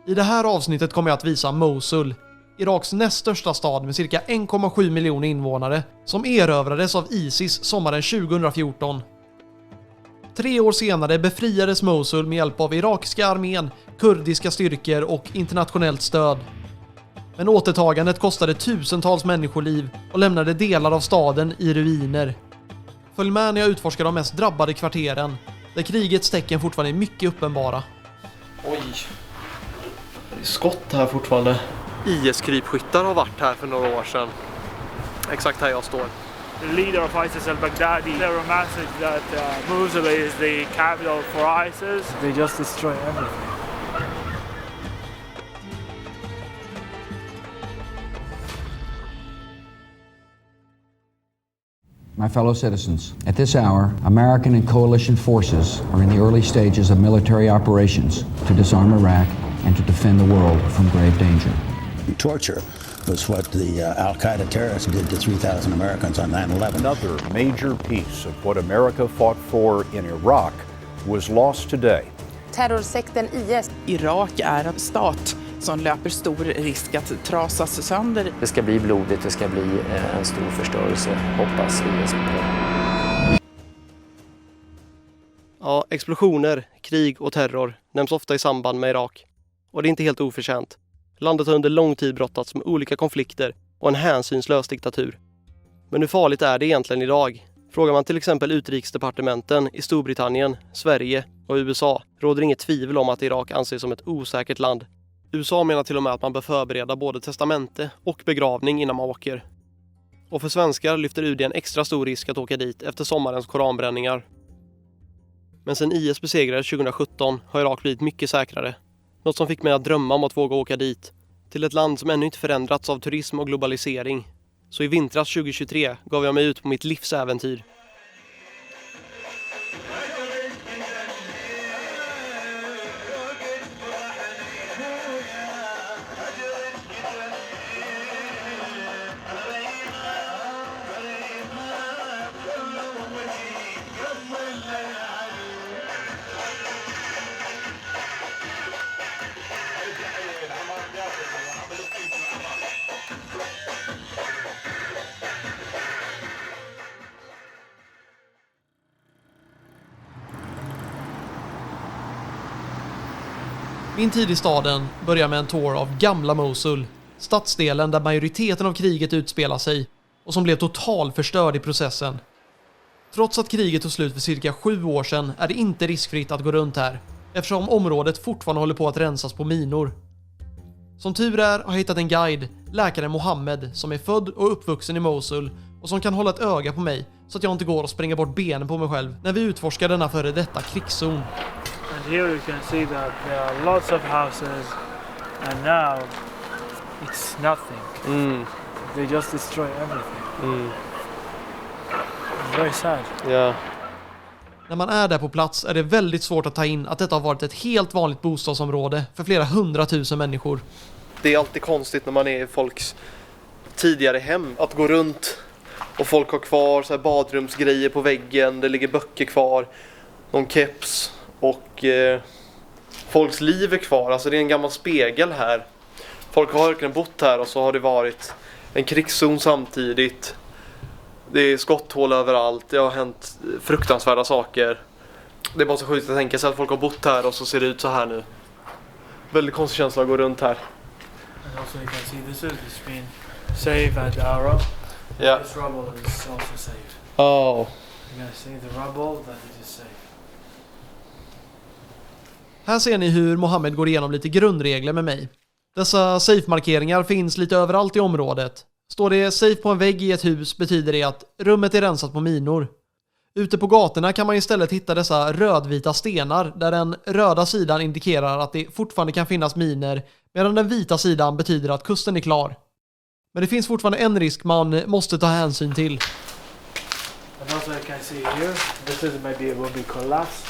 I det här avsnittet kommer jag att visa Mosul, Iraks näst största stad med cirka 1,7 miljoner invånare, som erövrades av ISIS sommaren 2014. 3 år senare befriades Mosul med hjälp av irakiska armén, kurdiska styrkor och internationellt stöd. Men återtagandet kostade tusentals människoliv och lämnade delar av staden i ruiner. Följ med när jag utforskar de mest drabbade kvarteren, där krigets tecken fortfarande är mycket uppenbara. Oj, det är skott här fortfarande. IS-krypskyttar har varit här för några år sedan. Exakt här jag står. The leader of ISIS al-Baghdadi, there were message that Mosul is the capital for ISIS. They just destroy everything. My fellow citizens, at this hour, American and coalition forces are in the early stages of military operations to disarm Iraq and to defend the world from grave danger. Torture was what the Al-Qaeda terrorists did to 3,000 Americans on 9/11. Another major piece of what America fought for in Iraq was lost today. Terrorsekten IS. Irak är en stat som löper stor risk att trasas sönder. Det ska bli blodigt, det ska bli en stor förstörelse, hoppas IS på. Ja, explosioner, krig och terror nämns ofta i samband med Irak. Och det är inte helt oförtjänt. Landet har under lång tid brottats med olika konflikter och en hänsynslös diktatur. Men hur farligt är det egentligen idag? Frågar man till exempel utrikesdepartementen i Storbritannien, Sverige och USA råder inget tvivel om att Irak anses som ett osäkert land. USA menar till och med att man bör förbereda både testamente och begravning innan man åker. Och för svenskar lyfter UD en extra stor risk att åka dit efter sommarens koranbränningar. Men sen IS besegrades 2017 har Irak blivit mycket säkrare. Något som fick mig att drömma om att våga åka dit. Till ett land som ännu inte förändrats av turism och globalisering. Så i vintras 2023 gav jag mig ut på mitt livsäventyr. Min tid i staden börjar med en tour av gamla Mosul, stadsdelen där majoriteten av kriget utspelar sig och som blev totalförstörd i processen. Trots att kriget tog slut för cirka 7 år sedan är det inte riskfritt att gå runt här, eftersom området fortfarande håller på att rensas på minor. Som tur är har jag hittat en guide, läkaren Mohammed, som är född och uppvuxen i Mosul och som kan hålla ett öga på mig så att jag inte går och springer bort benen på mig själv när vi utforskar denna före detta krigszon. And here you can see that there are lots of houses, and now it's nothing. They just destroy everything. It's very sad. Yeah. När man är där på plats är det väldigt svårt att ta in att detta har varit ett helt vanligt bostadsområde för flera 100 000 människor. Det är alltid konstigt när man är i folks tidigare hem att gå runt och folk har kvar så här badrumsgrejer på väggen, det ligger böcker kvar, någon keps. Och folks liv är kvar, alltså det är en gammal spegel här. Folk har verkligen bott här och så har det varit en krigszon samtidigt. Det är skotthål överallt, det har hänt fruktansvärda saker. Det är bara så sjukt att tänka sig att folk har bott här och så ser det ut så här nu. Väldigt konstig känsla att gå runt här. And also you can see this has been safe at Arrow. Yeah. This rubble is also safe. Oh. You can see the rubble that it is safe. Här ser ni hur Mohammed går igenom lite grundregler med mig. Dessa safe-markeringar finns lite överallt i området. Står det safe på en vägg i ett hus betyder det att rummet är rensat på minor. Ute på gatorna kan man istället hitta dessa rödvita stenar där den röda sidan indikerar att det fortfarande kan finnas miner medan den vita sidan betyder att kusten är klar. Men det finns fortfarande en risk man måste ta hänsyn till. And also you can see here, this is maybe it will be collapsed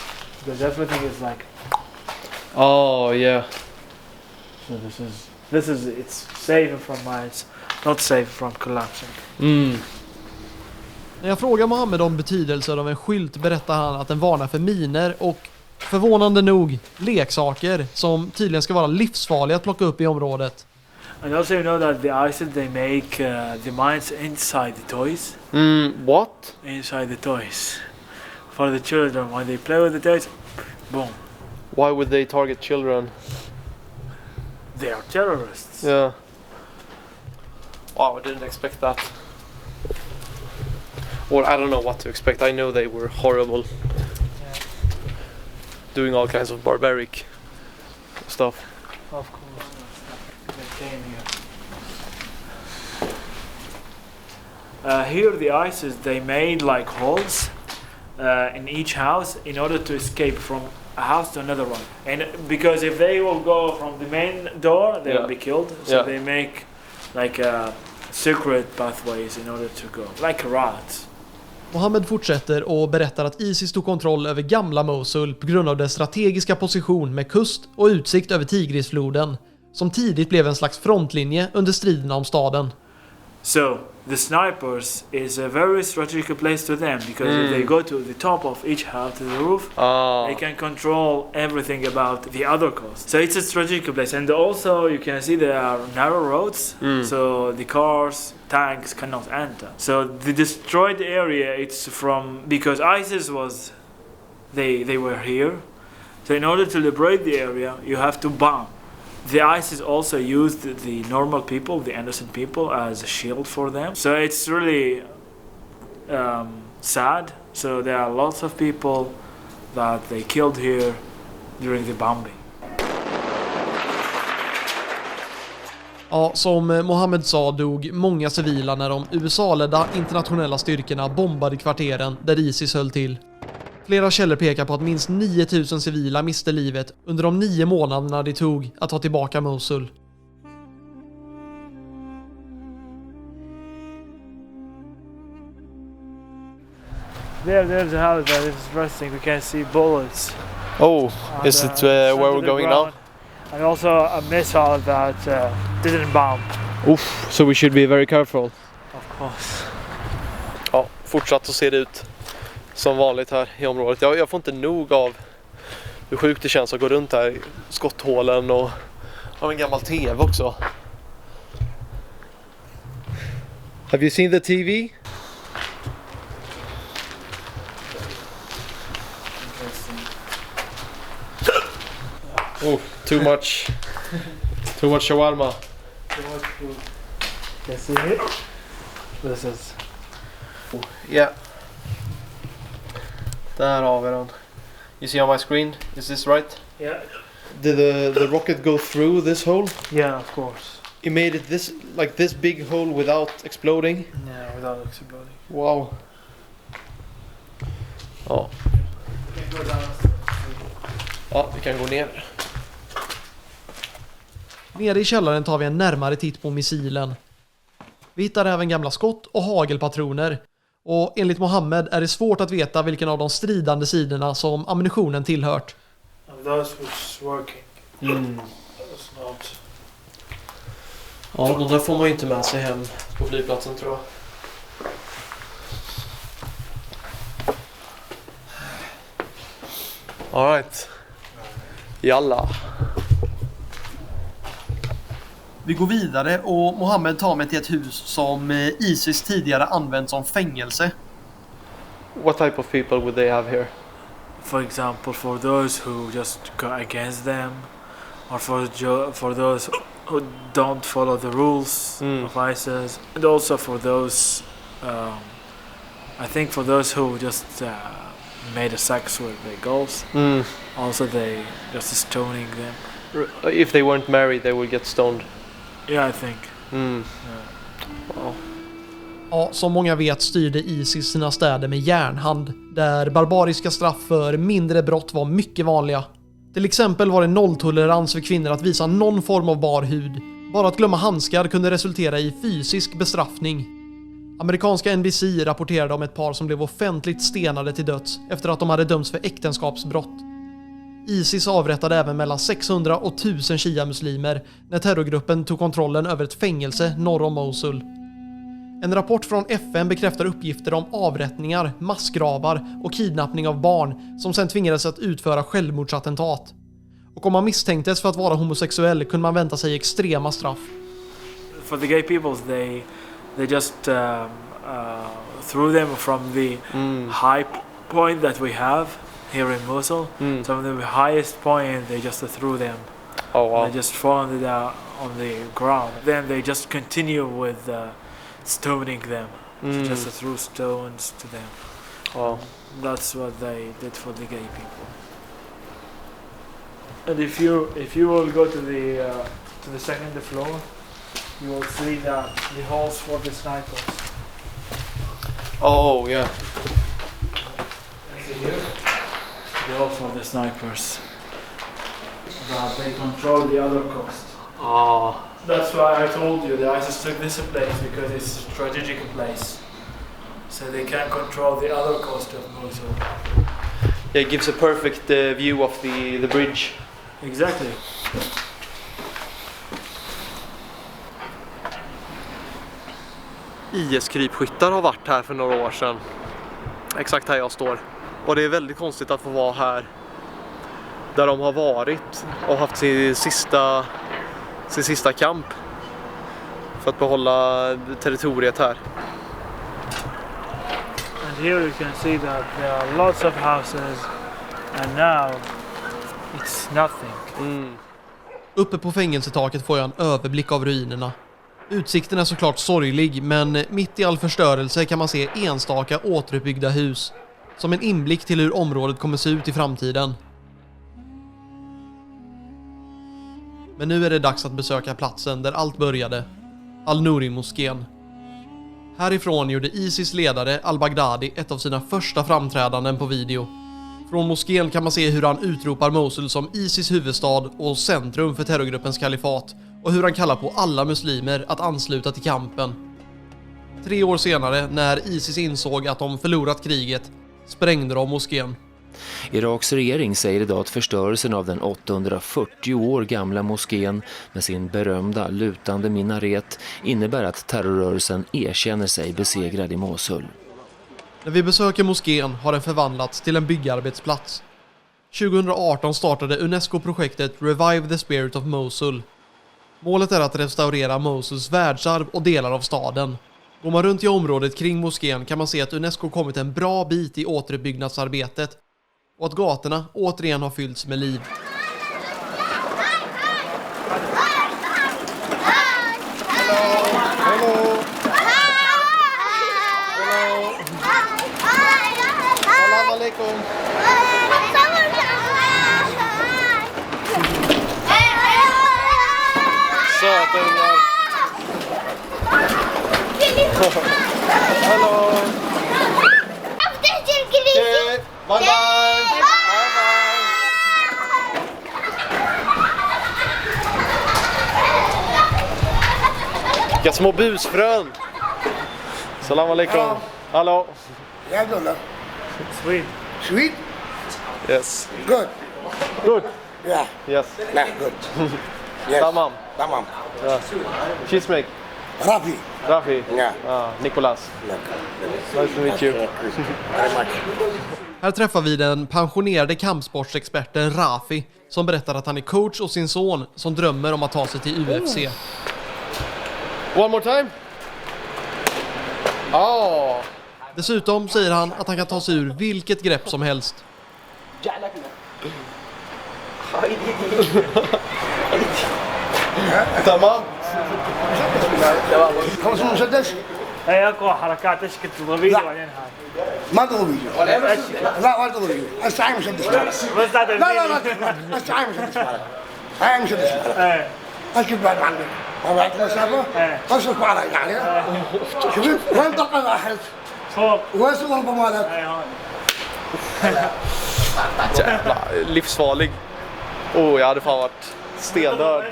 because everything is like. Oh yeah. So it's safe from mines, not safe from collapsing. När jag frågar Mohammed om betydelsen av en skylt berättar han att den varnar för miner och Förvånande nog, leksaker som tydligen ska vara livsfarliga att plocka upp i området. And also you know that the ISIS they make the mines inside the toys. What? Inside the toys. For the children, when they play with the toys, boom. Why would they target children? They are terrorists. Yeah. Wow, I didn't expect that. Or I don't know what to expect. I know they were horrible. Yeah. Doing all kinds of barbaric stuff. Of course. They came here. Here the ISIS they made like holes in each house in order to escape from a house to another one. And because if they will go from the main door, they will be killed. So they make like secret pathways in order to go, like rats. Mohammed fortsätter och berättar att ISIS tog kontroll över gamla Mosul på grund av dess strategiska position med kust och utsikt över Tigrisfloden, som tidigt blev en slags frontlinje under striderna om staden. So the snipers is a very strategic place to them because if they go to the top of each house to the roof, they can control everything about the other coast. So it's a strategic place, and also you can see there are narrow roads, so the cars, tanks cannot enter. So the destroyed area, it's from because ISIS was they were here. So in order to liberate the area, you have to bomb. The ISIS also used the normal people, the innocent people, as a shield for them. So it's really sad. So there are lots of people that they killed here during the bombing. Ja, som Mohammed sa dog många civila när de USA-ledda internationella styrkorna bombade kvarteren där ISIS höll till. Flera källor pekar på att minst 9000 civila miste livet under de 9 månaderna det tog att ta tillbaka Mosul. There's a house that is resting. We can see bullets. Oh, is it where we're going now? And also a missile that didn't bomb. Oof, so we should be very careful. Of course. Ja, fortsatt så ser det ut som vanligt här i området. Jag får inte nog av hur sjukt det känns att gå runt här i skotthålen och ha en gammal tv också. Have you seen the TV? Oh, too much shawarma. Too much food. Can you see it? This is. Yeah. Där har vi den. You see on my screen? Is this right? Yeah. Did the rocket go through this hole? Yeah, of course. It made it this big hole without exploding? Yeah, without exploding. Wow. Ja. Ja, vi kan gå ner. Nere i källaren tar vi en närmare titt på missilen. Vi hittar även gamla skott och hagelpatroner. Och enligt Mohammed är det svårt att veta vilken av de stridande sidorna som ammunitionen tillhört. Those was working. That's not. Ja, de där får man ju inte med sig hem på flygplatsen, tror jag. All right. Jalla. Vi går vidare och Mohammed tar mig till ett hus som ISIS tidigare använt som fängelse. What type of people would they have here? For example, for those who just go against them, or for those who don't follow the rules of ISIS, and also for those, I think for those who just made a sex with their girls. Also, they just stoning them. If they weren't married, they would get stoned. Yeah, I think. Wow. Ja, som många vet styrde ISIS sina städer med järnhand, där barbariska straff för mindre brott var mycket vanliga. Till exempel var det nolltolerans för kvinnor att visa någon form av bar hud. Bara att glömma handskar kunde resultera i fysisk bestraffning. Amerikanska NBC rapporterade om ett par som blev offentligt stenade till döds efter att de hade dömts för äktenskapsbrott. ISIS avrättade även mellan 600 och 1000 shia-muslimer när terrorgruppen tog kontrollen över ett fängelse norr om Mosul. En rapport från FN bekräftar uppgifter om avrättningar, massgravar och kidnappning av barn som sedan tvingades att utföra självmordsattentat. Och om man misstänktes för att vara homosexuell kunde man vänta sig extrema straff. For the gay people, they just threw them from the high point that we have here in Mosul. So from the highest point, they just threw them. Oh, wow. They just fall on the ground. Then they just continue with stoning them. Just threw stones to them. Wow. That's what they did for the gay people. And if you will go to the second floor, you will see that the holes for the snipers. Oh, yeah. See here? The holes for the snipers. That they control the other coast. Oh. That's why I told you that ISIS took this place because it's a strategic place. So they can control the other coast of Mosul. Yeah, it gives a perfect view of the bridge. Exactly. IS-krypskyttar har varit här för några år sedan. Exakt här jag står. Och det är väldigt konstigt att få vara här där de har varit och haft sin sista kamp för att behålla territoriet här. And here you can see that there are lots of houses and now it's nothing. Uppe på fängelsetaket får jag en överblick av ruinerna. Utsikten är såklart sorglig, men mitt i all förstörelse kan man se enstaka återuppbyggda hus. Som en inblick till hur området kommer se ut i framtiden. Men nu är det dags att besöka platsen där allt började. Al-Nouri-moskén. Härifrån gjorde ISIS ledare al-Baghdadi ett av sina första framträdanden på video. Från moskén kan man se hur han utropar Mosul som ISIS huvudstad och centrum för terrorgruppens kalifat och hur han kallar på alla muslimer att ansluta till kampen. 3 år senare, när ISIS insåg att de förlorat kriget, sprängde de moskén. Iraks regering säger idag att förstörelsen av den 840 år gamla moskén med sin berömda lutande minaret innebär att terrorrörelsen erkänner sig besegrad i Mosul. När vi besöker moskén har den förvandlats till en byggarbetsplats. 2018 startade UNESCO-projektet Revive the Spirit of Mosul. Målet är att restaurera Mosuls världsarv och delar av staden. Går man runt i området kring moskén kan man se att UNESCO kommit en bra bit i återuppbyggnadsarbetet och att gatorna återigen har fyllts med liv. Salam alaikum. Sötungar. Hello. Okay. Bye bye. Vilka små busfrön. Salam alaikum. Hallå. Sweet. Sweet? Yes. Good. Good. Yeah. Yes. Nah, good. Yes. Tamam. Tamam. Yeah. Chismek. Rafi. Rafi. Yeah. Nicolas. Nice to meet you. Very much. Här träffar vi den pensionerade kampsportsexperten Rafi som berättar att han är coach och sin son som drömmer om att ta sig till UFC. One more time. Oh. Dessutom säger han att han kan ta sig ur vilket grepp som helst. تمام. خلص المسدس؟ هي اقوى حركات ايش كنت تضربيه وبعدين هاي ما تضربيه. لا ما تضربيه. هسه هاي مسدس مالك. بس هذا لا هسه هاي مسدس مالك. هاي مسدس مالك. ايه اسكت بعد عنك. ما بعد المسافه؟ قصف علي يعني. شفت وين طلقه راحت؟ فوق. وين الضربه مالك؟ ايه هون. Jävlar, livsfarlig. Jag hade fan varit stendöd.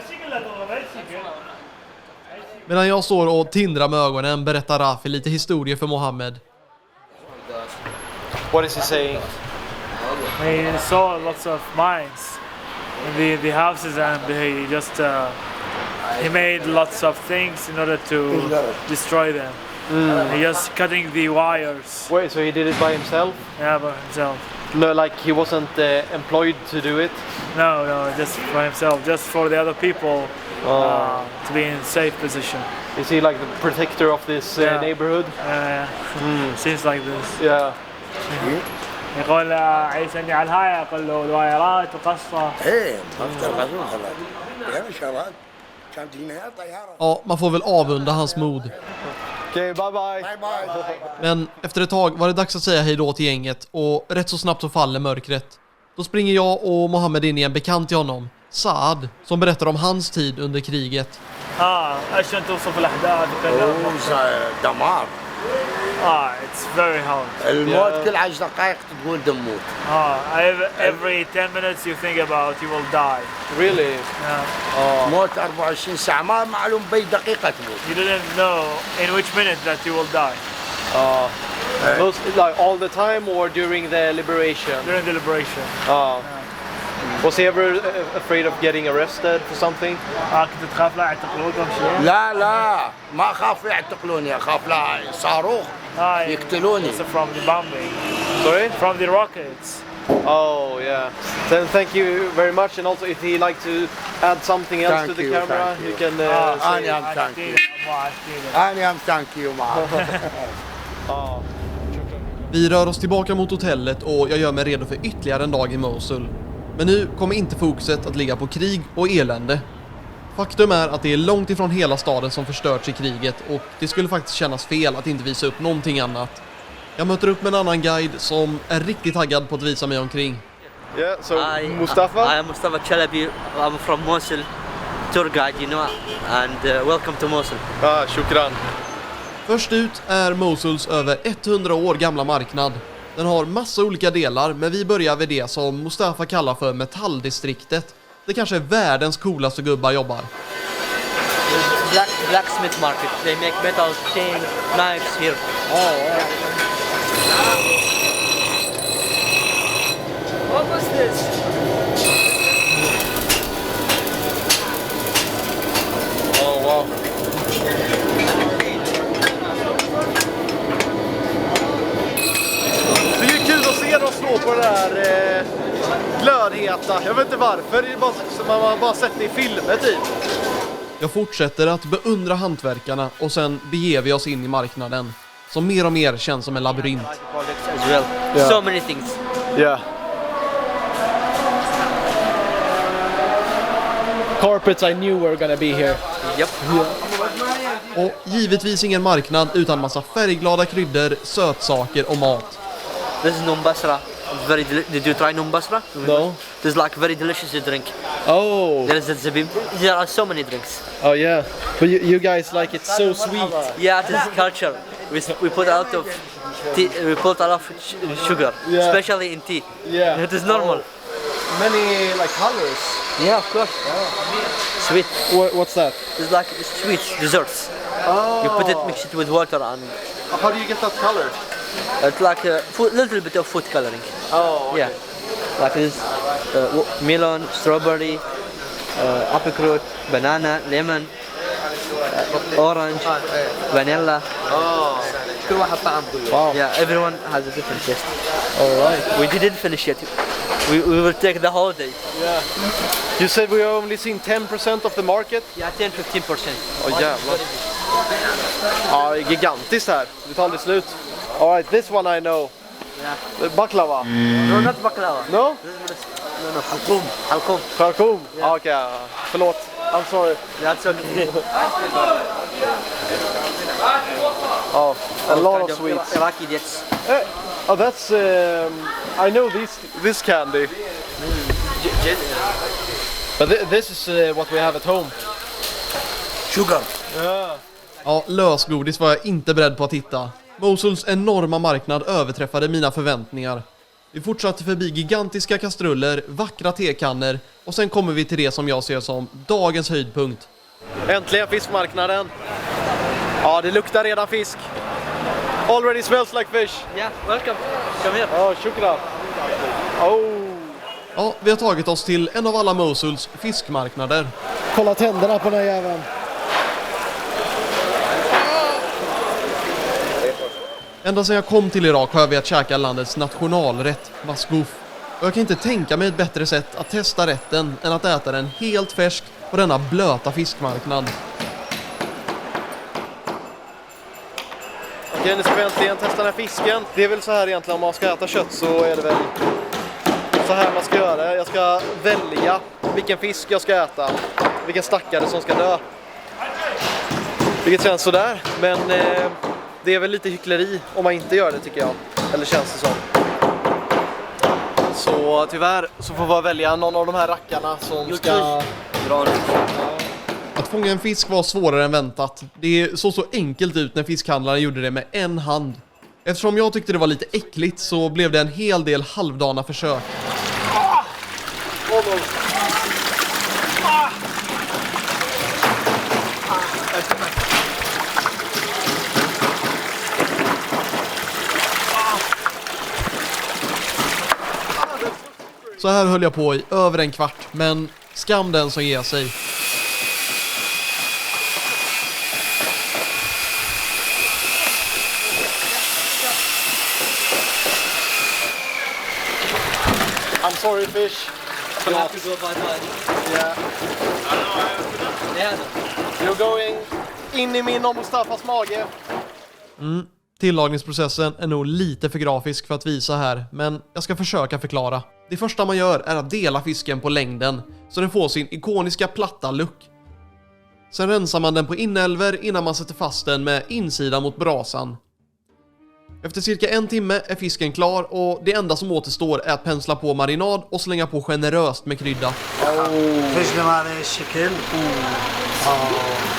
Medan jag står och tindrar med ögonen berättar Rafi lite historier för Mohammed. What is he saying? He saw lots of mines in the houses and he just he made lots of things in order to destroy them. He just cutting the wires. Wait, so he did it by himself? Yeah, by himself. No, like he wasn't employed to do it? No, just for himself, just for the other people to be in safe position. Is he like the protector of this neighborhood? Seems like this. Yeah. يقول عيسى اني على الهاي اقول له الوايرات وقصه. ايه اكثر غزوه خلاص يا شباب كانت هنا طياره. Ja, man får väl avunda hans mod. Okej, bye bye. باي باي. Men efter ett tag var det dags att säga hej då till gänget och rätt så snabbt så faller mörkret. Då springer jag och Mohammed in i en bekant till honom, Saad, som berättar om hans tid under kriget. عشان توصف الاحداث دمار. It's very hard. الموت كل 10 دقائق تقول دموت. Every 10 minutes you think about you will die. Really? Yeah. موت 24 ساعة ما معلوم بأي دقيقة تموت. You didn't know in which minute that you will die. Most, like all the time or during the liberation? During the liberation. Was he ever afraid of getting arrested for something? كنت تخاف لا يعتقلوك أو شيء؟ لا ما أخاف يعتقلوني أخاف لا صاروخ يقتلوني. From the bombing. Sorry? From the rockets. Oh yeah. Then thank you very much, and also if he like to add something else Thank to the you, camera, thank you. you can أنا أم thank you. أنا أم thank you معك. Vi rör oss tillbaka mot hotellet och jag gör mig redo för ytterligare en dag i Mosul. Men nu kommer inte fokuset att ligga på krig och elände. Faktum är att det är långt ifrån hela staden som förstörts i kriget och det skulle faktiskt kännas fel att inte visa upp någonting annat. Jag möter upp med en annan guide som är riktigt taggad på att visa mig omkring. Yeah, so Mustafa? I am Mustafa Chalabi. I'm from Mosul, tour guide, you know, and welcome to Mosul. Shukran. Först ut är Mosuls över 100 år gamla marknad. Den har massa olika delar, men vi börjar vid det som Mustafa kallar för metalldistriktet. Det kanske är världens coolaste gubbar jobbar. Blacksmith market. They make metal chain knives here. What was this? Oh wow. Det är kul att se dem slå på det där glödheta. Jag vet inte varför, det är bara som man har bara sett det i filmer typ. Jag fortsätter att beundra hantverkarna och sen beger vi oss in i marknaden, som mer och mer känns som en labyrint. As well. Yeah. So many things. Yeah. Carpets I knew were gonna be here. Yep. Och givetvis ingen marknad utan massa färgglada kryddor, sötsaker och mat. This is Numbasra. It's very did you try Numbasra? No. This is like very delicious drink. Oh. There is a zabib. There are so many drinks. Oh yeah. But you guys like it so sweet. Yeah, it is culture. We put a lot of tea, we put a lot of sugar, especially in tea. Yeah. It is normal. Many like colors. Yeah, of course. Sweet. What's that? It's like sweet desserts. Oh. You put it, mix it with water, and How do you get that color? it's like a little bit of food coloring. Oh. Okay. Yeah, like this melon, strawberry, apricot, banana, lemon, orange, vanilla. Oh. Wow. Yeah, everyone has a different taste. All right. We didn't finish yet. We will take the whole day. Yeah. You said we have only seen 10% of the market? Yeah, 10-15%. Åh jävlar. Ja, det är gigantiskt här. Det tar aldrig slut. All right, this one I know. Yeah. Baklava. No, not baklava. No? No, halkoum. Halkoum. Khartoum? Yeah. Okej, förlåt. I'm sorry. That's okay. Oh, a lot of sweets. Iraqi dates. Oh, that's I know this candy. But this is what we have at home. Sugar. Yeah. Ja, lösgodis var jag inte beredd på att hitta. Mosuls enorma marknad överträffade mina förväntningar. Vi fortsatte förbi gigantiska kastruller, vackra tekannor och sen kommer vi till det som jag ser som dagens höjdpunkt. Äntligen fiskmarknaden. Ja, det luktar redan fisk. Already smells like fish. Yeah, welcome. Come here. Oh, shukra. Oh. Ja, vi har tagit oss till en av alla Mosuls fiskmarknader. Kolla tänderna på den här jäveln. Ända sedan jag kom till Irak har jag velat käka landets nationalrätt, masgouf. Och jag kan inte tänka mig ett bättre sätt att testa rätten än att äta den helt färsk på denna blöta fiskmarknad. Okej, nu ska vi äntligen testa den här fisken. Det är väl så här egentligen, om man ska äta kött så är det väl så här man ska göra. Jag ska välja vilken fisk jag ska äta, vilken stackare som ska dö. Vilket känns sådär, men det är väl lite hyckleri om man inte gör det, tycker jag. Eller känns det som. Så tyvärr så får jag välja någon av de här rackarna som ska dra den. Att fånga en fisk var svårare än väntat. Det såg så enkelt ut när fiskhandlaren gjorde det med en hand. Eftersom jag tyckte det var lite äckligt så blev det en hel del halvdana försök. Så här höll jag på i över en kvart, men skam den som ger sig. I'm sorry, fish. You have to go by body. Yeah. You're going in i min och Mustafas mage. Tillagningsprocessen är nog lite för grafisk för att visa här, men jag ska försöka förklara. Det första man gör är att dela fisken på längden så den får sin ikoniska platta look. Sen rensar man den på inälvor innan man sätter fast den med insidan mot brasan. Efter cirka 1 timme är fisken klar och det enda som återstår är att pensla på marinad och slänga på generöst med krydda.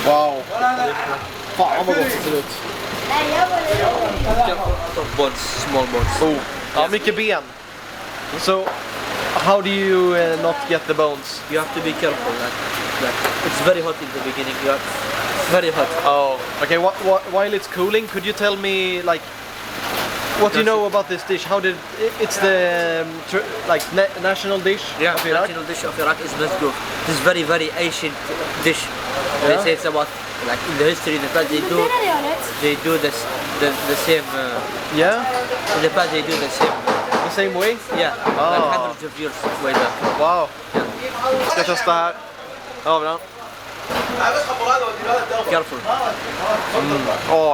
Wow. Fan vad gott det ser ut. Small bones. Oh. Ja, mycket ben. So, how do you not get the bones? You have to be careful. Like it's very hot in the beginning. It's very hot. Oh, okay. While it's cooling, could you tell me like what do you know about this dish? How did it's the national dish? Yeah, of Iraq? national dish of Iraq is masgouf. This is very ancient dish. Yeah. They say it's about like in the history in the past they do this the same. Yeah. In the past they do the same. The same way? Yeah. Like hundreds of years way back. Wow. Ska testa här. Har vi den? Careful.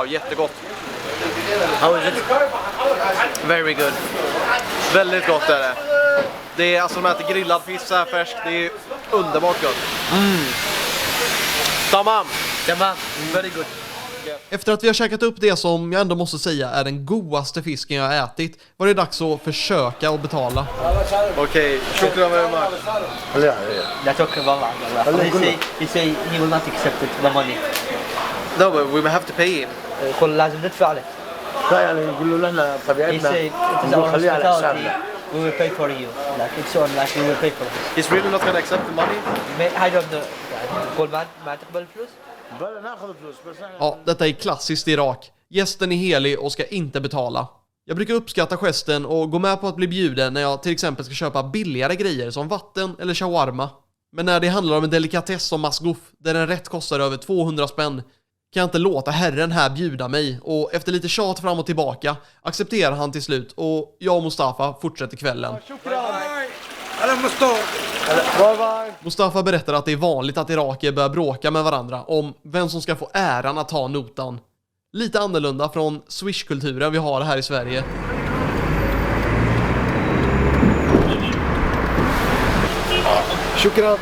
Jättegott. How is it? Very good. Väldigt gott är det. Det är alltså de äter grillad fisk så här färsk. Det är underbart gott. Tamam. Very good. Efter att vi har käkat upp det som jag ändå måste säga är den godaste fisken jag har ätit var det dags att försöka och betala. Okej, shukran very much. He say he will not accept it, the money. No, but we have to pay him. لازم ندفع له. يعني يقولوا لنا He طبيعتنا say it is our خليها على hospitality. حسابنا. We will pay for you. Like it's on like we will pay for this. He's really not going to accept the money? I don't know. كل ما تقبل الفلوس. بلا ناخذ فلوس بس Ja, detta är klassiskt Irak. Gästen är helig och ska inte betala. Jag brukar uppskatta gesten och gå med på att bli bjuden när jag till exempel ska köpa billigare grejer som vatten eller shawarma. Men när det handlar om en delikatess som masgouf, där en rätt kostar över 200 spänn, kan jag inte låta herren här bjuda mig, och efter lite tjat fram och tillbaka accepterar han till slut och jag och Mustafa fortsätter kvällen. Mustafa berättar att det är vanligt att irakier börjar bråka med varandra om vem som ska få äran att ta notan. Lite annorlunda från swish-kulturen vi har här i Sverige. Shukran.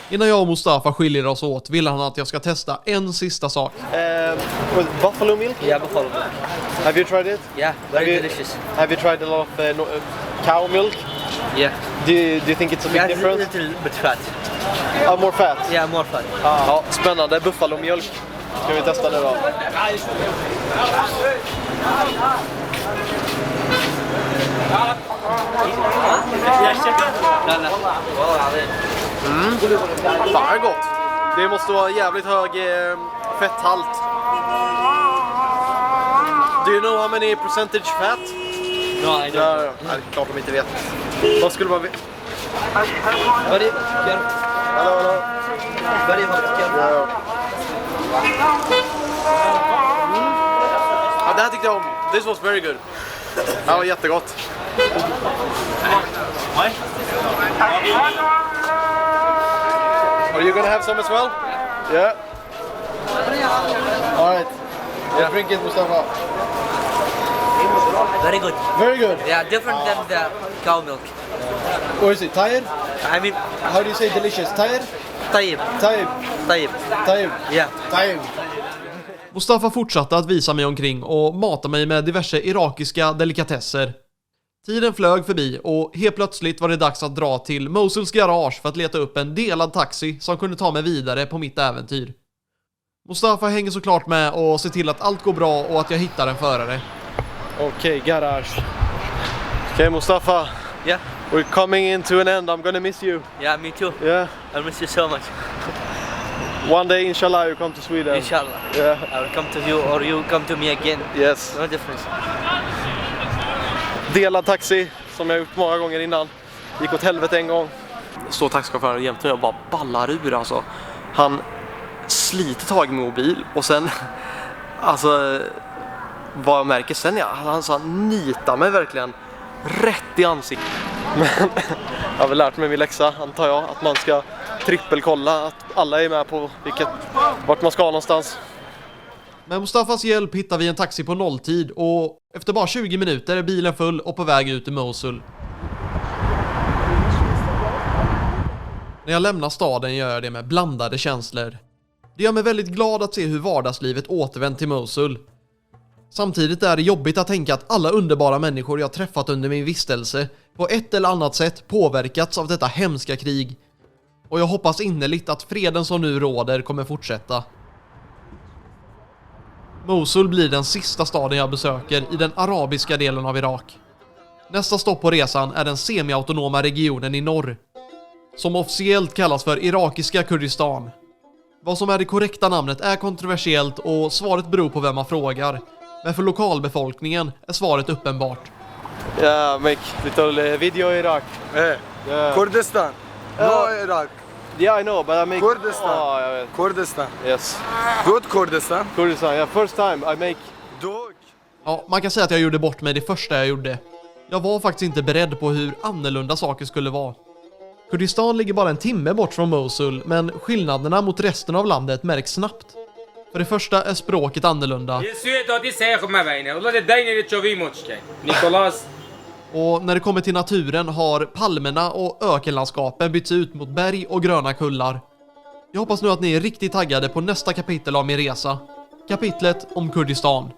Innan jag och Mustafa skiljer oss åt vill han att jag ska testa en sista sak. With buffalo milk? Yeah, buffalo milk. Have you tried it? Yeah, very delicious. Have you tried a lot of cow milk? Yeah. Do you think it's a big difference? A little bit fat. More fat? Yeah, more fat. Ja, spännande. Buffalomjölk. Ska vi testa det då? Fan är gott. Det måste vara jävligt hög fetthalt. Do you know how many percentage fat? No, I don't. Nej, klart de inte vet. Vad skulle man veta? Very careful. Hallå. Very hot. Careful. Ja, det här tyckte jag om. This was very good. Det var jättegott. Are you gonna have some as well? Yeah. All right. Yeah, drink it, Mustafa. Very good. Very good. Yeah, different than the cow milk. What is it? Tired? I mean, How do you say delicious? Tired? tayyib. Tayyib. Tayyib. Tayyib. Yeah. Tayyib. Mustafa fortsatte att visa mig omkring och mata mig med diverse irakiska delikatesser. Tiden flög förbi och helt plötsligt var det dags att dra till Mosuls garage för att leta upp en delad taxi som kunde ta mig vidare på mitt äventyr. Mustafa hänger såklart med och ser till att allt går bra och att jag hittar en förare. Okay, garage. Okay, Mustafa. Yeah. We're coming into an end. I'm gonna miss you. Yeah, me too. Yeah. I miss you so much. One day, inshallah, you come to Sweden. Inshallah. Yeah. I will come to you or you come to me again. Yes. No difference. Delad taxi, som jag gjort många gånger innan. Gick åt helvete en gång. Står taxichauffören jämte och bara ballar ur alltså. Han sliter tag i min mobil och sen, alltså, vad jag märker sen, han nitar mig verkligen rätt i ansiktet. Men jag har väl lärt mig min läxa, antar jag, att man ska trippelkolla att alla är med på vart man ska någonstans. Med Mustafas hjälp hittar vi en taxi på nolltid och efter bara 20 minuter är bilen full och på väg ut i Mosul. När jag lämnar staden gör jag det med blandade känslor. Det gör mig väldigt glad att se hur vardagslivet återvänt till Mosul. Samtidigt är det jobbigt att tänka att alla underbara människor jag träffat under min vistelse på ett eller annat sätt påverkats av detta hemska krig. Och jag hoppas innerligt att freden som nu råder kommer fortsätta. Mosul blir den sista staden jag besöker i den arabiska delen av Irak. Nästa stopp på resan är den semi-autonoma regionen i norr, som officiellt kallas för irakiska Kurdistan. Vad som är det korrekta namnet är kontroversiellt och svaret beror på vem man frågar. Men för lokalbefolkningen är svaret uppenbart. Yeah, make little video Iraq. Yeah. Kurdistan. No Iraq. Yeah, I know, but I make Kurdistan. Kurdistan. Yes. Good Kurdistan. Kurdistan, yeah, first time I make. Ja, man kan säga att jag gjorde bort mig det första jag gjorde. Jag var faktiskt inte beredd på hur annorlunda saker skulle vara. Kurdistan ligger bara en timme bort från Mosul, men skillnaderna mot resten av landet märks snabbt. För det första är språket annorlunda. Och när det kommer till naturen har palmerna och ökenlandskapen bytts ut mot berg och gröna kullar. Jag hoppas nu att ni är riktigt taggade på nästa kapitel av min resa. Kapitlet om Kurdistan.